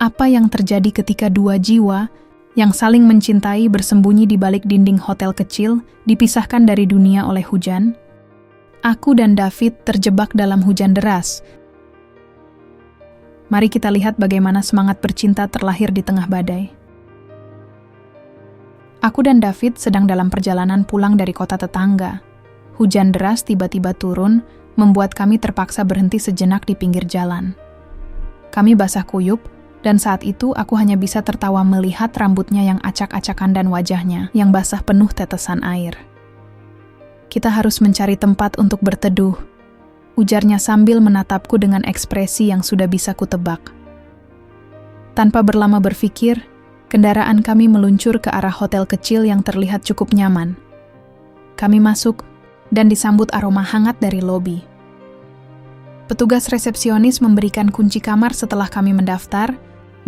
Apa yang terjadi ketika dua jiwa yang saling mencintai bersembunyi di balik dinding hotel kecil dipisahkan dari dunia oleh hujan? Aku dan David terjebak dalam hujan deras. Mari kita lihat bagaimana semangat bercinta terlahir di tengah badai. Aku dan David sedang dalam perjalanan pulang dari kota tetangga. Hujan deras tiba-tiba turun, membuat kami terpaksa berhenti sejenak di pinggir jalan. Kami basah kuyup, dan saat itu aku hanya bisa tertawa melihat rambutnya yang acak-acakan dan wajahnya yang basah penuh tetesan air. Kita harus mencari tempat untuk berteduh, ujarnya sambil menatapku dengan ekspresi yang sudah bisa kutebak. Tanpa berlama berpikir, kendaraan kami meluncur ke arah hotel kecil yang terlihat cukup nyaman. Kami masuk dan disambut aroma hangat dari lobi. Petugas resepsionis memberikan kunci kamar setelah kami mendaftar,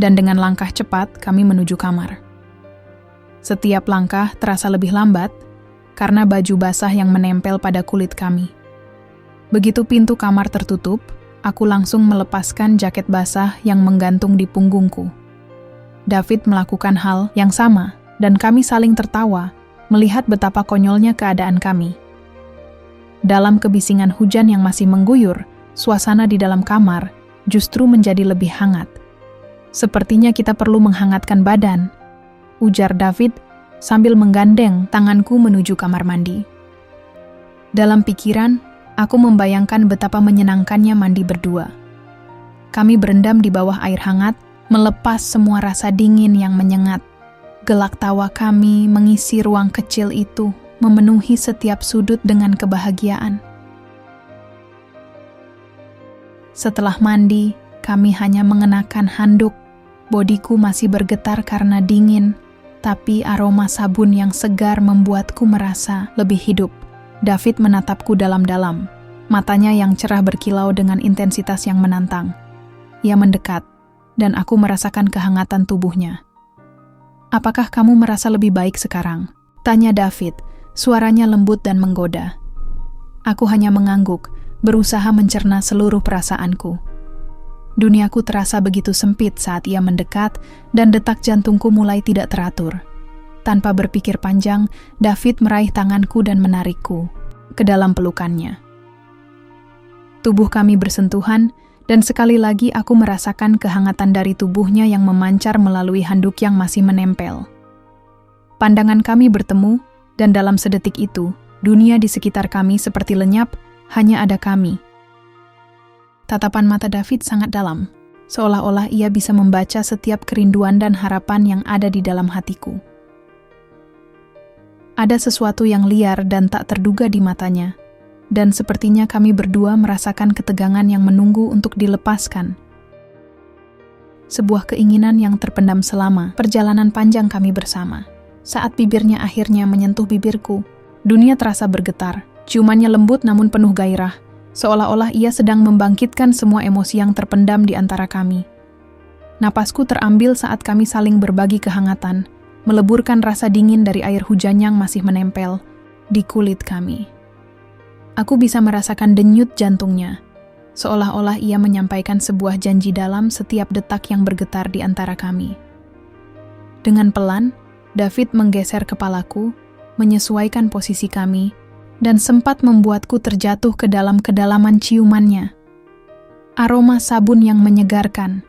dan dengan langkah cepat kami menuju kamar. Setiap langkah terasa lebih lambat karena baju basah yang menempel pada kulit kami. Begitu pintu kamar tertutup, aku langsung melepaskan jaket basah yang menggantung di punggungku. David melakukan hal yang sama, dan kami saling tertawa melihat betapa konyolnya keadaan kami. Dalam kebisingan hujan yang masih mengguyur, suasana di dalam kamar justru menjadi lebih hangat. Sepertinya kita perlu menghangatkan badan, ujar David sambil menggandeng tanganku menuju kamar mandi. Dalam pikiran, aku membayangkan betapa menyenangkannya mandi berdua. Kami berendam di bawah air hangat, melepas semua rasa dingin yang menyengat. Gelak tawa kami mengisi ruang kecil itu, memenuhi setiap sudut dengan kebahagiaan. Setelah mandi, kami hanya mengenakan handuk. Bodiku masih bergetar karena dingin, tapi aroma sabun yang segar membuatku merasa lebih hidup. David menatapku dalam-dalam, matanya yang cerah berkilau dengan intensitas yang menantang. Ia mendekat, dan aku merasakan kehangatan tubuhnya. "Apakah kamu merasa lebih baik sekarang?" tanya David, suaranya lembut dan menggoda. Aku hanya mengangguk, berusaha mencerna seluruh perasaanku. Duniaku terasa begitu sempit saat ia mendekat, dan detak jantungku mulai tidak teratur. Tanpa berpikir panjang, David meraih tanganku dan menarikku ke dalam pelukannya. Tubuh kami bersentuhan, dan sekali lagi aku merasakan kehangatan dari tubuhnya yang memancar melalui handuk yang masih menempel. Pandangan kami bertemu, dan dalam sedetik itu, dunia di sekitar kami seperti lenyap, hanya ada kami. Tatapan mata David sangat dalam, seolah-olah ia bisa membaca setiap kerinduan dan harapan yang ada di dalam hatiku. Ada sesuatu yang liar dan tak terduga di matanya, dan sepertinya kami berdua merasakan ketegangan yang menunggu untuk dilepaskan. Sebuah keinginan yang terpendam selama perjalanan panjang kami bersama. Saat bibirnya akhirnya menyentuh bibirku, dunia terasa bergetar. Ciumannya lembut namun penuh gairah, seolah-olah ia sedang membangkitkan semua emosi yang terpendam di antara kami. Napasku terambil saat kami saling berbagi kehangatan, meleburkan rasa dingin dari air hujan yang masih menempel di kulit kami. Aku bisa merasakan denyut jantungnya, seolah-olah ia menyampaikan sebuah janji dalam setiap detak yang bergetar di antara kami. Dengan pelan, David menggeser kepalaku, menyesuaikan posisi kami, dan sempat membuatku terjatuh ke dalam kedalaman ciumannya. Aroma sabun yang menyegarkan,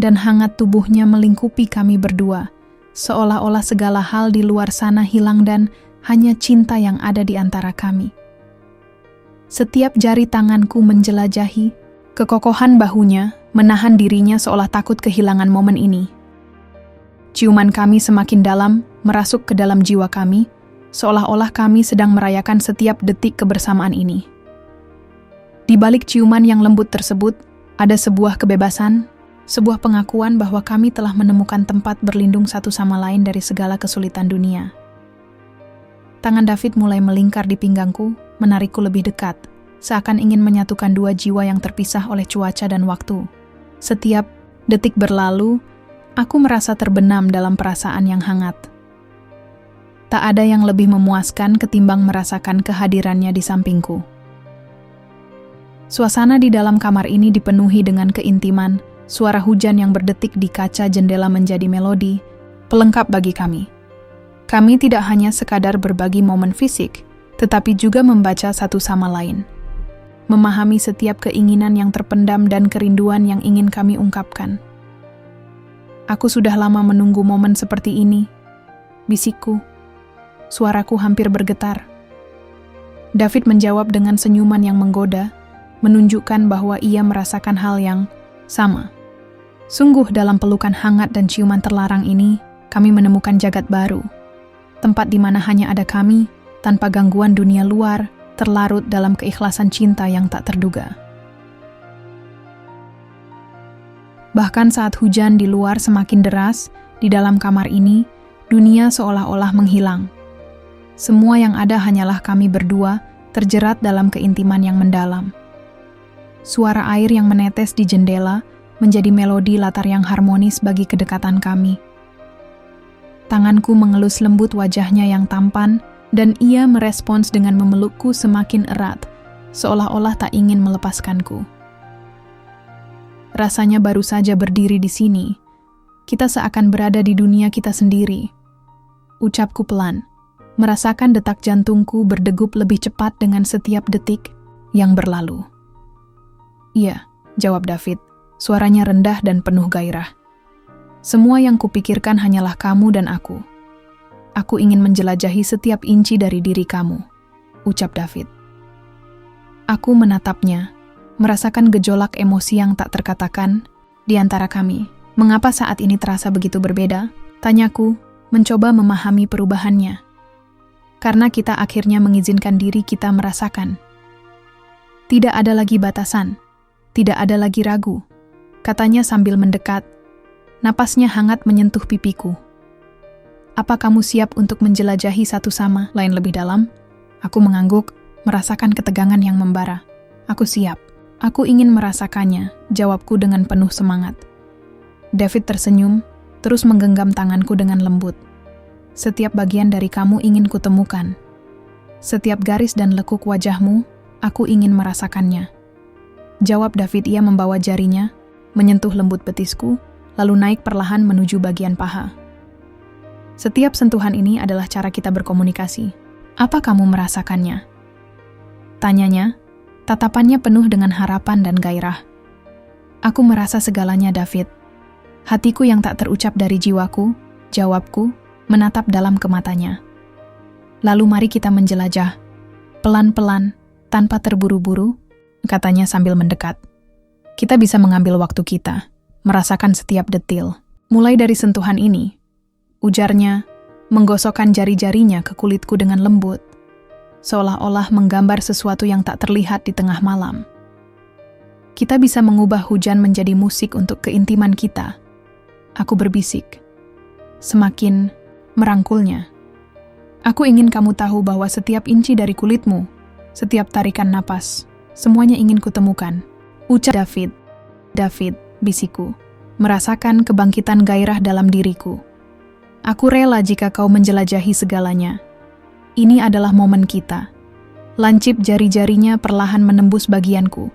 dan hangat tubuhnya melingkupi kami berdua, seolah-olah segala hal di luar sana hilang dan hanya cinta yang ada di antara kami. Setiap jari tanganku menjelajahi, kekokohan bahunya menahan dirinya seolah takut kehilangan momen ini. Ciuman kami semakin dalam, merasuk ke dalam jiwa kami, seolah-olah kami sedang merayakan setiap detik kebersamaan ini. Di balik ciuman yang lembut tersebut, ada sebuah kebebasan, sebuah pengakuan bahwa kami telah menemukan tempat berlindung satu sama lain dari segala kesulitan dunia. Tangan David mulai melingkar di pinggangku, menarikku lebih dekat, seakan ingin menyatukan dua jiwa yang terpisah oleh cuaca dan waktu. Setiap detik berlalu, aku merasa terbenam dalam perasaan yang hangat. Tak ada yang lebih memuaskan ketimbang merasakan kehadirannya di sampingku. Suasana di dalam kamar ini dipenuhi dengan keintiman, Suara hujan yang berdetik di kaca jendela menjadi melodi, pelengkap bagi kami. Kami tidak hanya sekadar berbagi momen fisik, tetapi juga membaca satu sama lain. Memahami setiap keinginan yang terpendam dan kerinduan yang ingin kami ungkapkan. Aku sudah lama menunggu momen seperti ini, bisikku. Suaraku hampir bergetar. David menjawab dengan senyuman yang menggoda, menunjukkan bahwa ia merasakan hal yang sama. Sungguh dalam pelukan hangat dan ciuman terlarang ini, kami menemukan jagat baru. Tempat di mana hanya ada kami, tanpa gangguan dunia luar, terlarut dalam keikhlasan cinta yang tak terduga. Bahkan saat hujan di luar semakin deras, di dalam kamar ini, dunia seolah-olah menghilang. Semua yang ada hanyalah kami berdua, terjerat dalam keintiman yang mendalam. Suara air yang menetes di jendela menjadi melodi latar yang harmonis bagi kedekatan kami. Tanganku mengelus lembut wajahnya yang tampan, dan ia merespons dengan memelukku semakin erat, seolah-olah tak ingin melepaskanku. Rasanya baru saja berdiri di sini, kita seakan berada di dunia kita sendiri. Ucapku pelan, merasakan detak jantungku berdegup lebih cepat dengan setiap detik yang berlalu. Iya, jawab David. Suaranya rendah dan penuh gairah. Semua yang kupikirkan hanyalah kamu dan aku. Aku ingin menjelajahi setiap inci dari diri kamu, ucap David. Aku menatapnya, merasakan gejolak emosi yang tak terkatakan di antara kami. Mengapa saat ini terasa begitu berbeda? Tanyaku, mencoba memahami perubahannya. Karena kita akhirnya mengizinkan diri kita merasakan. Tidak ada lagi batasan, tidak ada lagi ragu. Katanya sambil mendekat, napasnya hangat menyentuh pipiku. Apa kamu siap untuk menjelajahi satu sama lain lebih dalam? Aku mengangguk, merasakan ketegangan yang membara. Aku siap. Aku ingin merasakannya, jawabku dengan penuh semangat. David tersenyum, terus menggenggam tanganku dengan lembut. Setiap bagian dari kamu ingin kutemukan. Setiap garis dan lekuk wajahmu, aku ingin merasakannya. Jawab David. Ia membawa jarinya, menyentuh lembut betisku, lalu naik perlahan menuju bagian paha. Setiap sentuhan ini adalah cara kita berkomunikasi. Apa kamu merasakannya? Tanyanya, tatapannya penuh dengan harapan dan gairah. Aku merasa segalanya, David. Hatiku yang tak terucap dari jiwaku, jawabku, menatap dalam ke matanya. Lalu mari kita menjelajah. Pelan-pelan, tanpa terburu-buru, katanya sambil mendekat. Kita bisa mengambil waktu kita, merasakan setiap detil. Mulai dari sentuhan ini, ujarnya, menggosokkan jari-jarinya ke kulitku dengan lembut, seolah-olah menggambar sesuatu yang tak terlihat di tengah malam. Kita bisa mengubah hujan menjadi musik untuk keintiman kita. Aku berbisik, semakin merangkulnya. Aku ingin kamu tahu bahwa setiap inci dari kulitmu, setiap tarikan napas, semuanya ingin kutemukan. Ucap David. David, bisikku, merasakan kebangkitan gairah dalam diriku. Aku rela jika kau menjelajahi segalanya. Ini adalah momen kita. Lancip jari-jarinya perlahan menembus bagianku,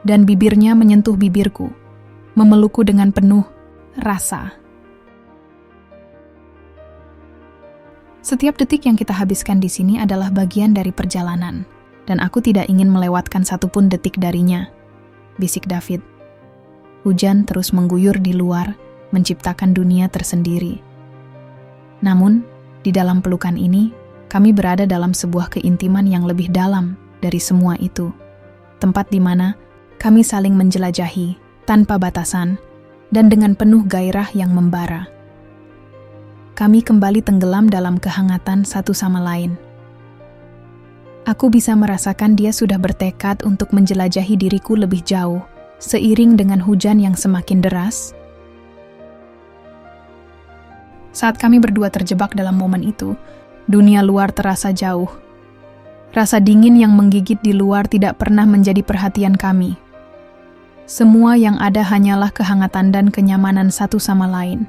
dan bibirnya menyentuh bibirku, memelukku dengan penuh rasa. Setiap detik yang kita habiskan di sini adalah bagian dari perjalanan, dan aku tidak ingin melewatkan satupun detik darinya, bisik David. Hujan terus mengguyur di luar, menciptakan dunia tersendiri. Namun, di dalam pelukan ini, kami berada dalam sebuah keintiman yang lebih dalam dari semua itu. Tempat di mana kami saling menjelajahi, tanpa batasan, dan dengan penuh gairah yang membara. Kami kembali tenggelam dalam kehangatan satu sama lain. Aku bisa merasakan dia sudah bertekad untuk menjelajahi diriku lebih jauh, seiring dengan hujan yang semakin deras. Saat kami berdua terjebak dalam momen itu, dunia luar terasa jauh. Rasa dingin yang menggigit di luar tidak pernah menjadi perhatian kami. Semua yang ada hanyalah kehangatan dan kenyamanan satu sama lain.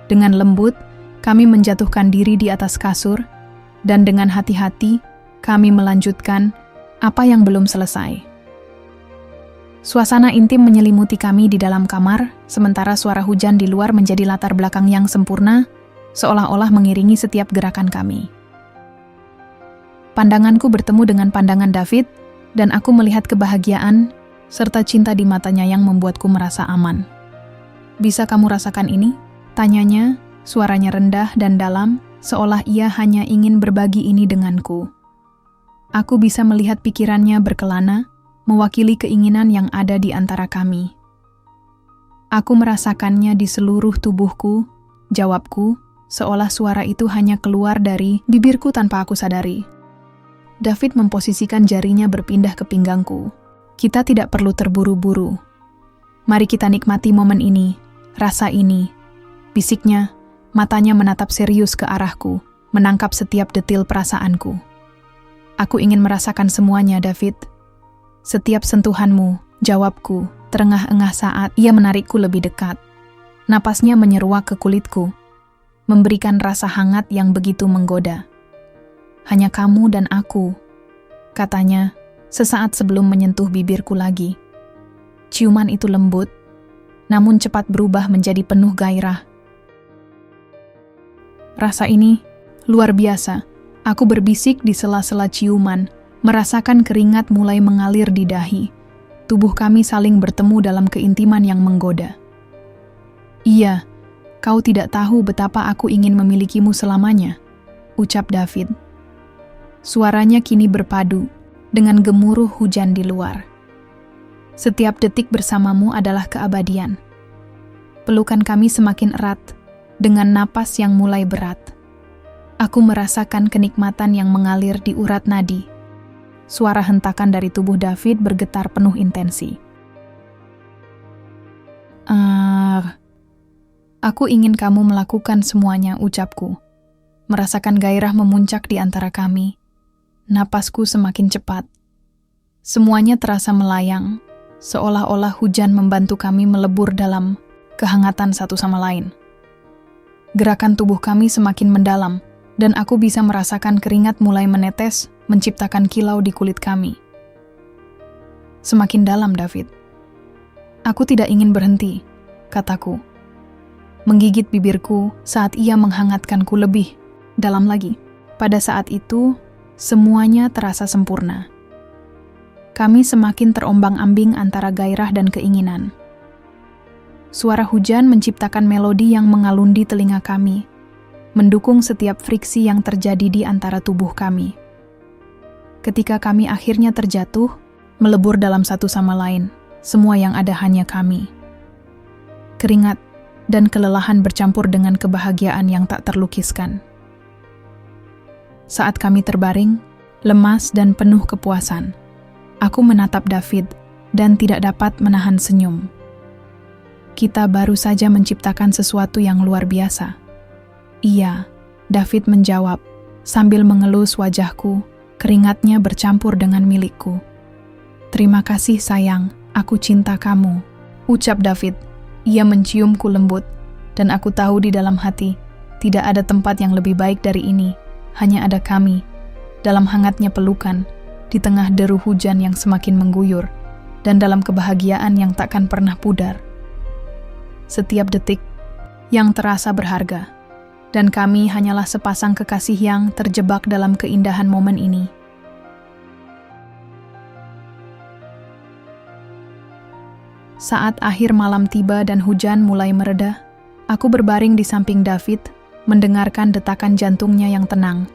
Dengan lembut, kami menjatuhkan diri di atas kasur, dan dengan hati-hati, kami melanjutkan apa yang belum selesai. Suasana intim menyelimuti kami di dalam kamar, sementara suara hujan di luar menjadi latar belakang yang sempurna, seolah-olah mengiringi setiap gerakan kami. Pandanganku bertemu dengan pandangan David, dan aku melihat kebahagiaan serta cinta di matanya yang membuatku merasa aman. "Bisa kamu rasakan ini?" tanyanya, suaranya rendah dan dalam, seolah ia hanya ingin berbagi ini denganku. Aku bisa melihat pikirannya berkelana, mewakili keinginan yang ada di antara kami. Aku merasakannya di seluruh tubuhku, jawabku, seolah suara itu hanya keluar dari bibirku tanpa aku sadari. David memposisikan jarinya berpindah ke pinggangku. "Kita tidak perlu terburu-buru. Mari kita nikmati momen ini, rasa ini," bisiknya, matanya menatap serius ke arahku, menangkap setiap detil perasaanku. "Aku ingin merasakan semuanya, David. Setiap sentuhanmu," jawabku, terengah-engah saat ia menarikku lebih dekat. Napasnya menyeruak ke kulitku, memberikan rasa hangat yang begitu menggoda. "Hanya kamu dan aku," katanya, sesaat sebelum menyentuh bibirku lagi. Ciuman itu lembut, namun cepat berubah menjadi penuh gairah. Rasa ini luar biasa. Aku berbisik di sela-sela ciuman, merasakan keringat mulai mengalir di dahi. Tubuh kami saling bertemu dalam keintiman yang menggoda. "Iya, kau tidak tahu betapa aku ingin memilikimu selamanya," ucap David. Suaranya kini berpadu dengan gemuruh hujan di luar. "Setiap detik bersamamu adalah keabadian." Pelukan kami semakin erat, dengan napas yang mulai berat. Aku merasakan kenikmatan yang mengalir di urat nadi. Suara hentakan dari tubuh David bergetar penuh intensi. Aku ingin kamu melakukan semuanya," ucapku. Merasakan gairah memuncak di antara kami. Napasku semakin cepat. Semuanya terasa melayang, seolah-olah hujan membantu kami melebur dalam kehangatan satu sama lain. Gerakan tubuh kami semakin mendalam, dan aku bisa merasakan keringat mulai menetes, menciptakan kilau di kulit kami. "Semakin dalam, David. Aku tidak ingin berhenti," kataku. Menggigit bibirku saat ia menghangatkanku lebih dalam lagi. Pada saat itu, semuanya terasa sempurna. Kami semakin terombang-ambing antara gairah dan keinginan. Suara hujan menciptakan melodi yang mengalundi telinga kami, mendukung setiap friksi yang terjadi di antara tubuh kami. Ketika kami akhirnya terjatuh, melebur dalam satu sama lain, semua yang ada hanya kami. Keringat dan kelelahan bercampur dengan kebahagiaan yang tak terlukiskan. Saat kami terbaring, lemas dan penuh kepuasan, aku menatap David dan tidak dapat menahan senyum. Kita baru saja menciptakan sesuatu yang luar biasa. "Iya," David menjawab, sambil mengelus wajahku, keringatnya bercampur dengan milikku. "Terima kasih sayang, aku cinta kamu," ucap David. Ia menciumku lembut, dan aku tahu di dalam hati, tidak ada tempat yang lebih baik dari ini. Hanya ada kami, dalam hangatnya pelukan, di tengah deru hujan yang semakin mengguyur, dan dalam kebahagiaan yang takkan pernah pudar. Setiap detik yang terasa berharga, dan kami hanyalah sepasang kekasih yang terjebak dalam keindahan momen ini. Saat akhir malam tiba dan hujan mulai mereda, aku berbaring di samping David, mendengarkan detakan jantungnya yang tenang.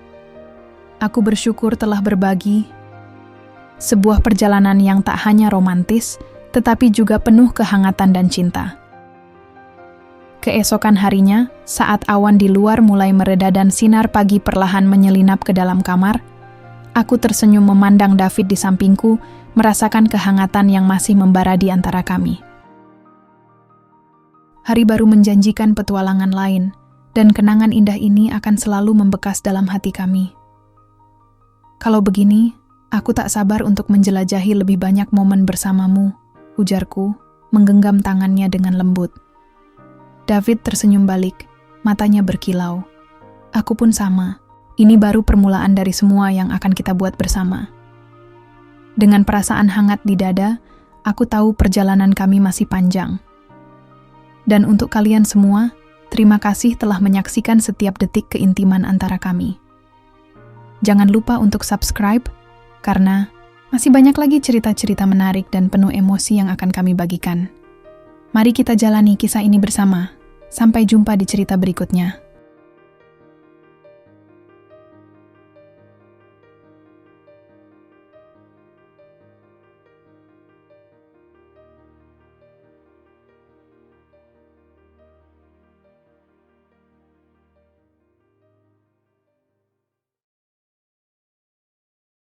Aku bersyukur telah berbagi sebuah perjalanan yang tak hanya romantis, tetapi juga penuh kehangatan dan cinta. Keesokan harinya, saat awan di luar mulai mereda dan sinar pagi perlahan menyelinap ke dalam kamar, aku tersenyum memandang David di sampingku, merasakan kehangatan yang masih membara di antara kami. Hari baru menjanjikan petualangan lain, dan kenangan indah ini akan selalu membekas dalam hati kami. Kalau begini, aku tak sabar untuk menjelajahi lebih banyak momen bersamamu, ujarku, menggenggam tangannya dengan lembut. David tersenyum balik, matanya berkilau. Aku pun sama, ini baru permulaan dari semua yang akan kita buat bersama. Dengan perasaan hangat di dada, Aku tahu perjalanan kami masih panjang. Dan untuk kalian semua, terima kasih telah menyaksikan setiap detik keintiman antara kami. Jangan lupa untuk subscribe, karena masih banyak lagi cerita-cerita menarik dan penuh emosi yang akan kami bagikan. Mari kita jalani kisah ini bersama. Sampai jumpa di cerita berikutnya.